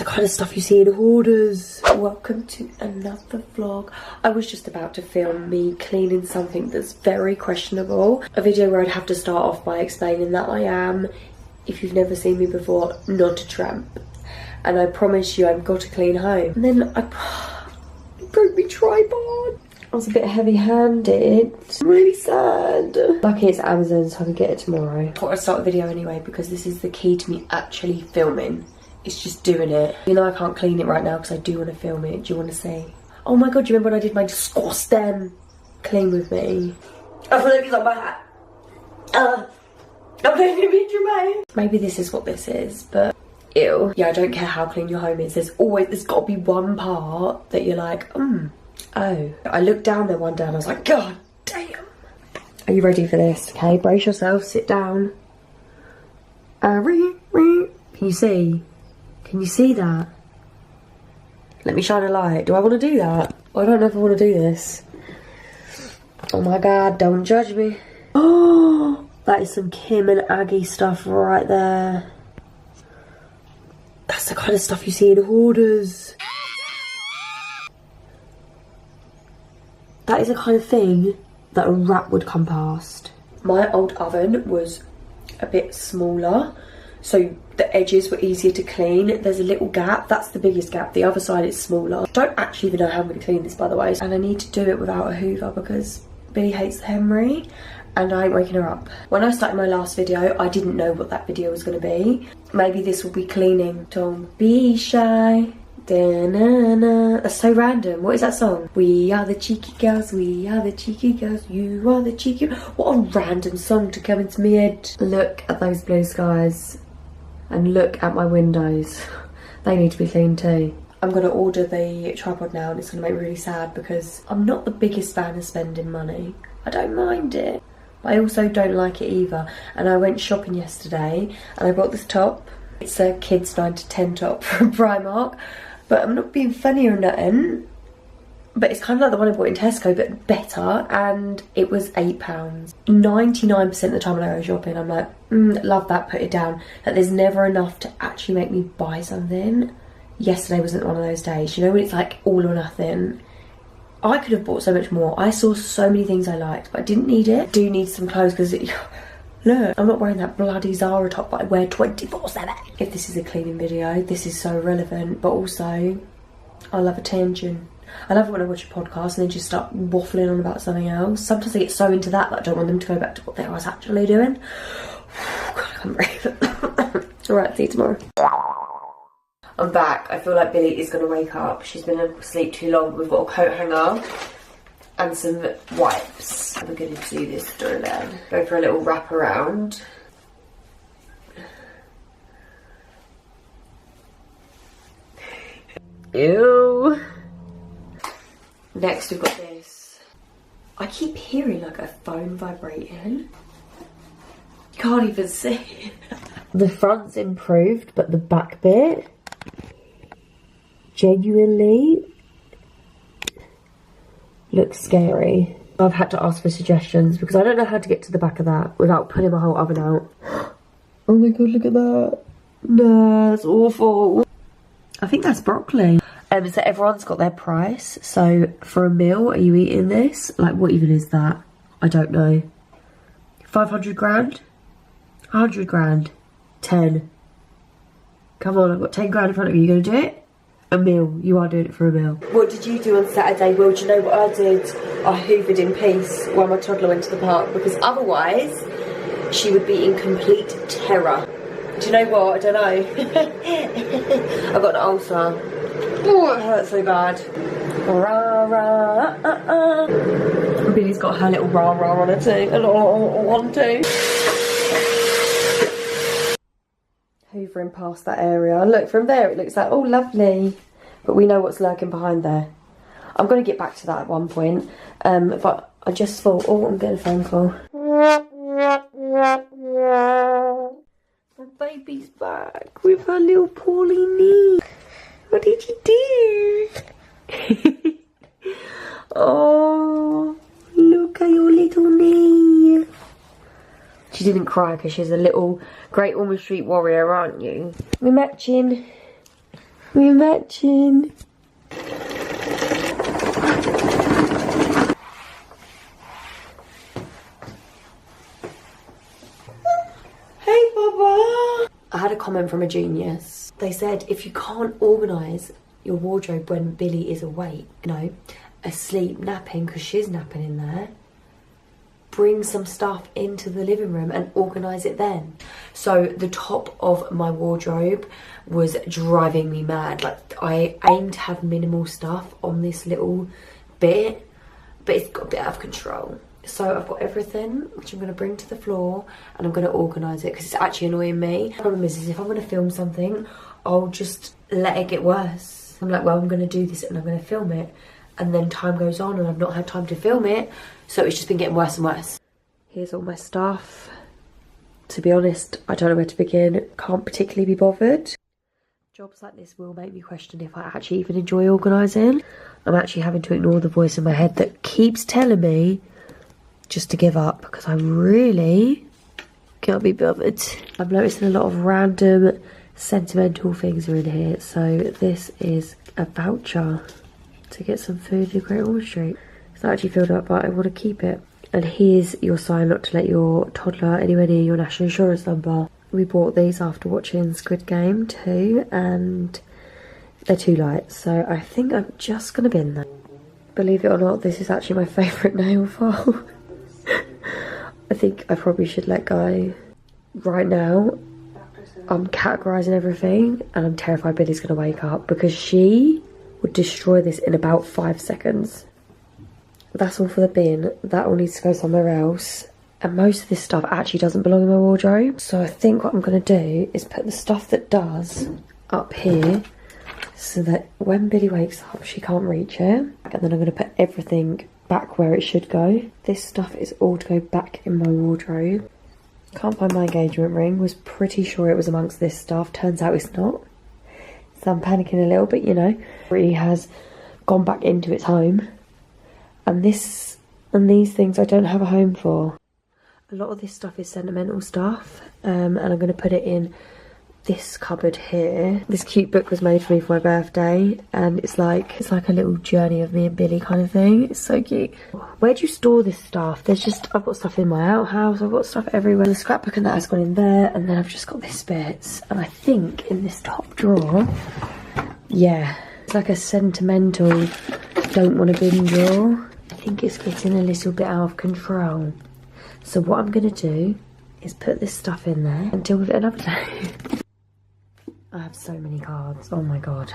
the kind of stuff you see in hoarders. Welcome to another vlog. I was just about to film me cleaning something that's very questionable. A video where I'd have to start off by explaining that I am, if you've never seen me before, not a tramp. And I promise you I've got a clean home. And then I broke my tripod. I was a bit heavy-handed. I'm really sad. Lucky it's Amazon, so I can get it tomorrow. I thought I'd start a video anyway because this is the key to me actually filming. It's just doing it. You know I can't clean it right now because I do want to film it. Do you want to see? Oh my god, do you remember when I did my squash stem clean with me? I feel like it's on my hat. I'm going to be dramatic. Maybe this is what this is, but ew. Yeah, I don't care how clean your home is. There's got to be one part that you're like, oh. I looked down there one day and I was like, god damn. Are you ready for this? Okay, brace yourself, sit down. Can you see? Can you see that? Let me shine a light. Do I want to do that? I don't know if I want to do this. Oh my god, don't judge me. Oh, that is some Kim and Aggie stuff right there. That's the kind of stuff you see in hoarders. That is the kind of thing that a rat would come past. My old oven was a bit smaller, so the edges were easier to clean. There's a little gap, that's the biggest gap. The other side is smaller. I don't actually even know how I'm going to clean this, by the way. And I need to do it without a hoover because Billy hates the Henry and I ain't waking her up. When I started my last video, I didn't know what that video was going to be. Maybe this will be cleaning. Don't be shy. Da-na-na. That's so random. What is that song? We are the cheeky girls, we are the cheeky girls, you are the cheeky... What a random song to come into my head. Look at those blue skies and look at my windows. They need to be cleaned too. I'm going to order the tripod now and it's going to make me really sad because I'm not the biggest fan of spending money. I don't mind it, but I also don't like it either. And I went shopping yesterday and I bought this top. It's a kids 9 to 10 top from Primark. But I'm not being funny or nothing. But it's kind of like the one I bought in Tesco, but better. And it was £8. 99% of the time when I go shopping, I'm like, love that, put it down. Like, there's never enough to actually make me buy something. Yesterday wasn't one of those days. You know when it's like all or nothing? I could have bought so much more. I saw so many things I liked, but I didn't need it. I do need some clothes because look, I'm not wearing that bloody Zara top that I wear 24/7. If this is a cleaning video, this is so relevant, but also, I love attention. I love it when I watch a podcast and then just start waffling on about something else. Sometimes I get so into that I don't want them to go back to what they was actually doing. God, I can't breathe. Alright, see you tomorrow. I'm back. I feel like Billy is going to wake up. She's been asleep too long. We've got a coat hanger and some wipes. I'm going to do this during then. Go for a little wrap around. Ew. Next we've got this. I keep hearing like a phone vibrating. Can't even see it. The front's improved, but the back bit, genuinely looks scary. I've had to ask for suggestions because I don't know how to get to the back of that without pulling my whole oven out. Oh my god, look at that. No, that's awful. I think that's broccoli. So everyone's got their price. So for a meal, are you eating this? Like, what even is that? I don't know. 500 grand? 100 grand? 10. Come on, I've got 10 grand in front of you. You gonna do it? A meal. You are doing it for a meal. What did you do on Saturday? Well, do you know what I did? I hoovered in peace while my toddler went to the park because otherwise she would be in complete terror. Do you know what? I don't know. I've got an ulcer. Oh, it hurts so bad. Rah, rah, Billy's got her little rah rah on her too. I don't want to. Hoovering past that area. Look, from there it looks like, oh, lovely. But we know what's lurking behind there. I'm going to get back to that at one point. But I just thought, oh, I'm getting a phone call. My baby's back with her little poorly knee. What did you do? Oh, look at your little knee. She didn't cry because she's a little Great Ormond Street warrior, aren't you? We're matching. We're matching. Hey, Baba. I had a comment from a genius. They said if you can't organise your wardrobe when Billy is awake, you know, asleep, napping, because she's napping in there, bring some stuff into the living room and organise it then. So the top of my wardrobe was driving me mad. Like, I aim to have minimal stuff on this little bit, but it's got a bit out of control. So I've got everything, which I'm going to bring to the floor, and I'm going to organise it because it's actually annoying me. The problem is if I'm going to film something, I'll just let it get worse. I'm like, well, I'm going to do this and I'm going to film it, and then time goes on and I've not had time to film it, so it's just been getting worse and worse. Here's all my stuff. To be honest, I don't know where to begin. Can't particularly be bothered. Jobs like this will make me question if I actually even enjoy organising. I'm actually having to ignore the voice in my head that keeps telling me just to give up, because I really can't be bothered. I'm noticing a lot of random sentimental things are in here. So this is a voucher to get some food in Great Wall Street. It's not actually filled up, but I want to keep it. And here's your sign not to let your toddler anywhere near your national insurance number. We bought these after watching Squid Game too, and they're too light, so I think I'm just going to bin them. Believe it or not, this is actually my favourite nail file. I think I probably should let go. Right now, I'm categorising everything, and I'm terrified Billy's going to wake up, because she would destroy this in about 5 seconds. That's all for the bin. That all needs to go somewhere else. And most of this stuff actually doesn't belong in my wardrobe. So I think what I'm going to do is put the stuff that does up here, so that when Billy wakes up, she can't reach it. And then I'm going to put everything back where it should go. This stuff is all to go back in my wardrobe. Can't find my engagement ring. Was pretty sure it was amongst this stuff. Turns out it's not. So I'm panicking a little bit, you know. It really has gone back into its home. And this and these things I don't have a home for. A lot of this stuff is sentimental stuff, and I'm going to put it in this cupboard here. This cute book was made for me for my birthday, and it's like a little journey of me and Billy kind of thing. It's so cute. Where do you store this stuff? I've got stuff in my outhouse, I've got stuff everywhere. The scrapbook and that has gone in there, and then I've just got this bits. And I think in this top drawer, yeah, it's like a sentimental don't want to bin drawer. I think it's getting a little bit out of control. So what I'm going to do is put this stuff in there and deal with it another day. I have so many cards. Oh my god.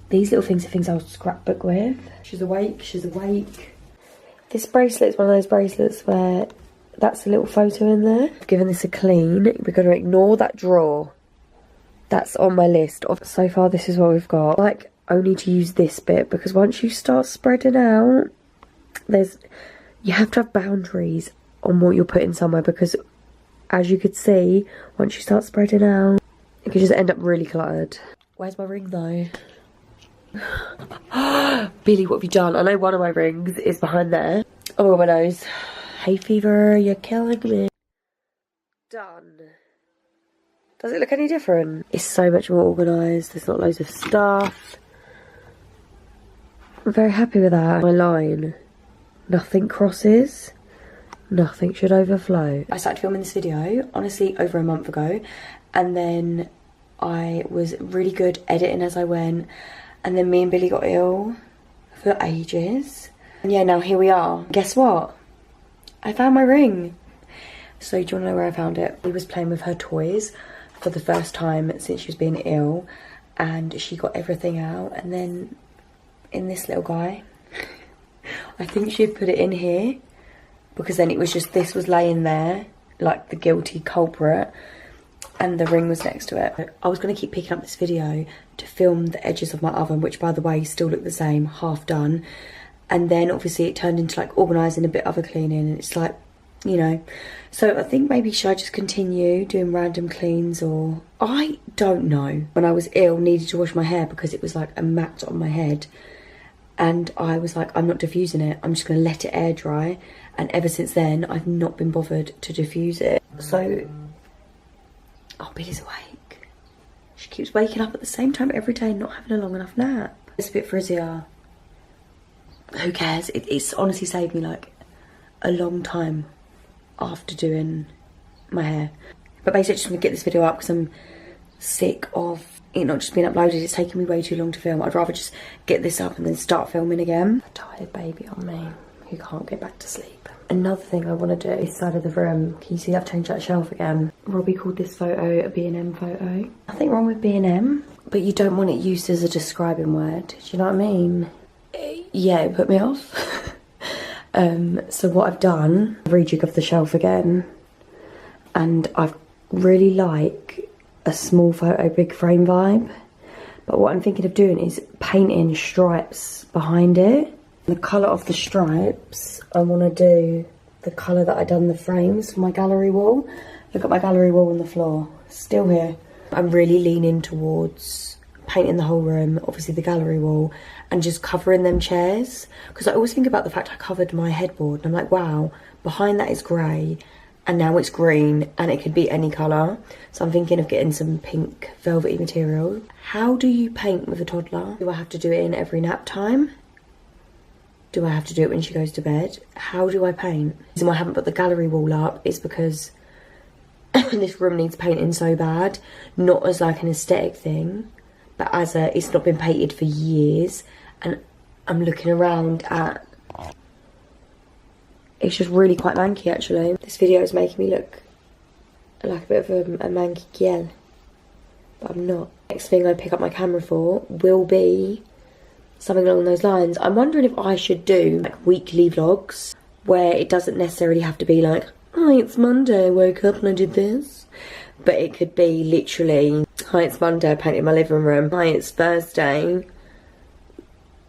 These little things are things I'll scrapbook with. She's awake, she's awake. This bracelet is one of those bracelets where that's a little photo in there. I've given this a clean. We're going to ignore that drawer. That's on my list. So far this is what we've got. Like, only to use this bit, because once you start spreading out, you have to have boundaries on what you're putting somewhere, because as you could see, once you start spreading out, it could just end up really cluttered. Where's my ring though? Billy, what have you done? I know one of my rings is behind there. Oh, my nose. Hay fever, you're killing me. Done. Does it look any different? It's so much more organised. There's not loads of stuff. I'm very happy with that. My line. Nothing crosses. Nothing should overflow. I started filming this video, honestly, over a month ago. And then I was really good editing as I went. And then me and Billy got ill for ages. And yeah, now here we are. Guess what? I found my ring. So do you want to know where I found it? We was playing with her toys for the first time since she was being ill. And she got everything out. And then in this little guy, I think she'd put it in here, because then it was just, this was laying there like the guilty culprit, and the ring was next to it. I was going to keep picking up this video to film the edges of my oven, which by the way still look the same, half done. And then obviously it turned into like organising, a bit of a cleaning, and it's like, you know. So I think maybe should I just continue doing random cleans, or I don't know. When I was ill, needed to wash my hair because it was like a mat on my head. And I was like, I'm not diffusing it. I'm just going to let it air dry. And ever since then, I've not been bothered to diffuse it. So, oh, Billy's awake. She keeps waking up at the same time every day and not having a long enough nap. It's a bit frizzier. Who cares? It's honestly saved me like a long time after doing my hair. But basically I just want to get this video up because I'm sick of it not just being uploaded. It's taking me way too long to film. I'd rather just get this up and then start filming again. A tired baby on me who can't get back to sleep. Another thing I want to do is side of the room. Can you see I've changed that shelf again? Robbie called this photo a B&M photo. Nothing wrong with B&M, but you don't want it used as a describing word. Do you know what I mean? Yeah, it put me off. So what I've done, I've rejigged off the shelf again, and I really like a small photo, big frame vibe. But what I'm thinking of doing is painting stripes behind it. The colour of the stripes, I want to do the colour that I done the frames for my gallery wall. Look at my gallery wall on the floor, still here. I'm really leaning towards painting the whole room, obviously the gallery wall, and just covering them chairs. Because I always think about the fact I covered my headboard and I'm like, wow, behind that is grey and now it's green and it could be any colour. So I'm thinking of getting some pink velvety material. How do you paint with a toddler? Do I have to do it in every nap time? Do I have to do it when she goes to bed? How do I paint? The reason why I haven't put the gallery wall up is because this room needs painting so bad. Not as like an aesthetic thing, but as a, it's not been painted for years. And I'm looking around at, it's just really quite manky actually. This video is making me look like a bit of a manky girl, but I'm not. Next thing I pick up my camera for will be something along those lines. I'm wondering if I should do like weekly vlogs where it doesn't necessarily have to be like, hi, it's Monday, I woke up and I did this. But it could be literally, hi, it's Monday, I painted my living room. Hi, it's Thursday,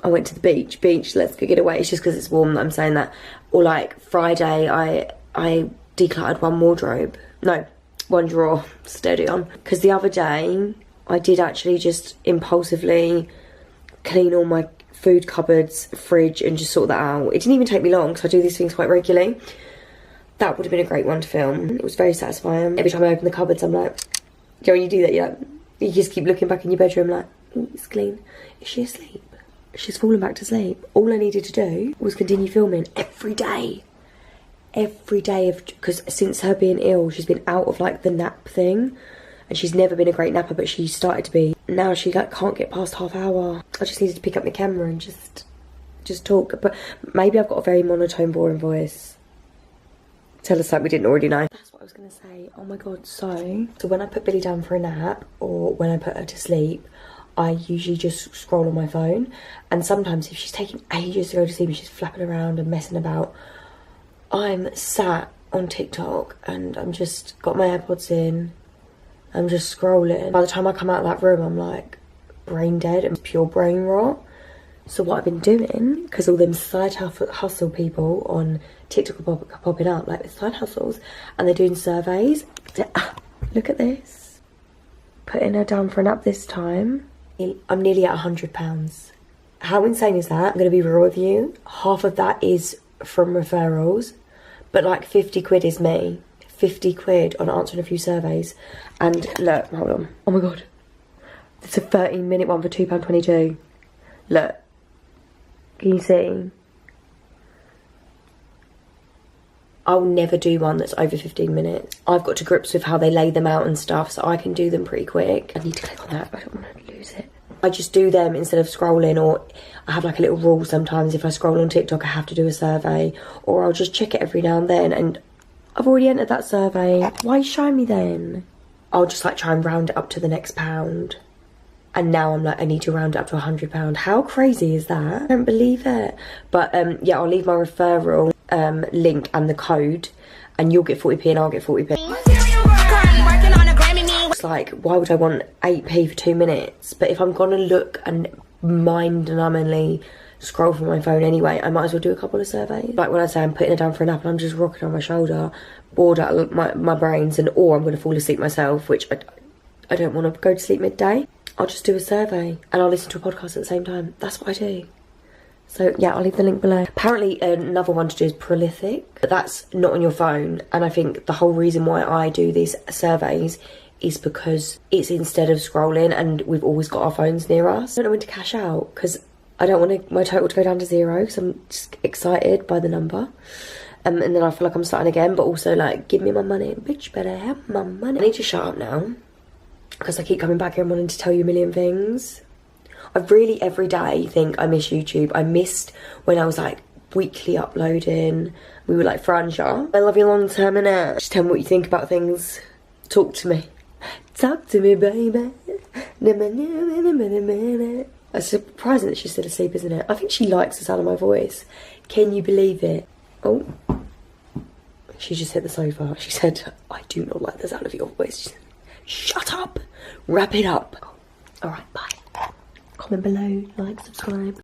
I went to the beach, let's go get away. It's just because it's warm that I'm saying that. Or like Friday, I decluttered one wardrobe. No, one drawer, steady on. Because the other day, I did actually just impulsively clean all my food cupboards, fridge, and just sort that out. It didn't even take me long because I do these things quite regularly. That would have been a great one to film. It was very satisfying. Every time I open the cupboards, I'm like, you know, when you do that, you just keep looking back in your bedroom like, oh, it's clean. Is she asleep? She's fallen back to sleep. All I needed to do was continue filming every day. Every day, because since her being ill, she's been out of like the nap thing. And she's never been a great napper, but she started to be. Now she like can't get past half hour. I just needed to pick up my camera and just talk. But maybe I've got a very monotone, boring voice. Tell us something we didn't already know. That's what I was gonna say. Oh my god, so when I put Billy down for a nap or when I put her to sleep, I usually just scroll on my phone. And sometimes if she's taking ages to go to sleep and she's flapping around and messing about, I'm sat on TikTok and I'm just got my AirPods in. I'm just scrolling. By the time I come out of that room, I'm like brain dead and pure brain rot. So what I've been doing, because all them side hustle people on TikTok are popping up, like the side hustles, and they're doing surveys. Look at this. Putting her down for a nap this time. I'm nearly at £100. How insane is that? I'm going to be real with you. Half of that is from referrals, but like 50 quid is me. 50 quid on answering a few surveys. And look, hold on. Oh my god. It's a 13-minute one for £2.22. Look. Can you see? I'll never do one that's over 15 minutes. I've got to grips with how they lay them out and stuff, so I can do them pretty quick. I need to click on that, but I don't want to lose it. I just do them instead of scrolling, or I have like a little rule sometimes. If I scroll on TikTok, I have to do a survey, or I'll just check it every now and then, and I've already entered that survey. Why show me then? I'll just like try and round it up to the next pound. And now I'm like, I need to round it up to £100. How crazy is that? I don't believe it. But yeah, I'll leave my referral link and the code, and you'll get 40p and I'll get 40p. It's like, why would I want 8p for 2 minutes? But if I'm gonna look and mind-numbingly scroll from my phone anyway, I might as well do a couple of surveys. Like when I say I'm putting her down for a nap and I'm just rocking on my shoulder, bored out of my brains, or I'm gonna fall asleep myself, which I don't want to go to sleep midday. I'll just do a survey and I'll listen to a podcast at the same time. That's what I do. So yeah, I'll leave the link below. Apparently another one to do is prolific, but that's not on your phone. And I think the whole reason why I do these surveys is because it's instead of scrolling, and we've always got our phones near us. I don't know when to cash out because I don't want my total to go down to 0 because I'm just excited by the number. And then I feel like I'm starting again, but also like, give me my money. Bitch, better have my money. I need to shut up now because I keep coming back here and wanting to tell you a million things. I really every day think I miss YouTube. I missed when I was like weekly uploading. We were like franja. I love you long term, innit? Just tell me what you think about things. Talk to me. Talk to me, baby. It's surprising that she's still asleep, isn't it? I think she likes the sound of my voice. Can you believe it? Oh. She just hit the sofa. She said, I do not like the sound of your voice. She said, shut up. Wrap it up. Alright, bye. Comment below, like, subscribe.